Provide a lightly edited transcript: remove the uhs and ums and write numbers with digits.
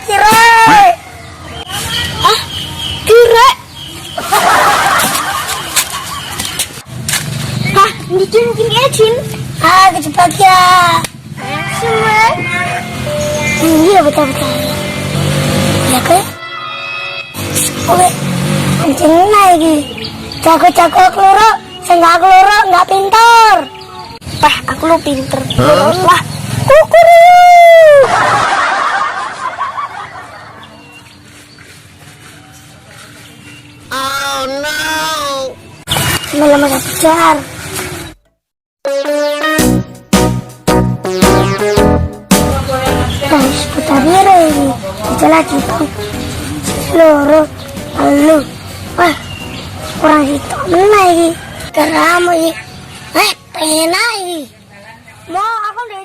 kira. Ah, kira. Ah, ini gini Ejin. Ah, cepat ya. Semua. Iya betul-betul. Ya kan? Oke. Anjing lagi. Jago-jago keloro, senggak keloro nggak pintar. Wah, aku lu pinter. Wah, kukuru. Oh no. Malah kejar. Guys, putarnya ini. Kita lagi tuh. Loro, lalu. Wah, kurang itu lagi. Keramu ini. Pengen lagi. Mau aku udah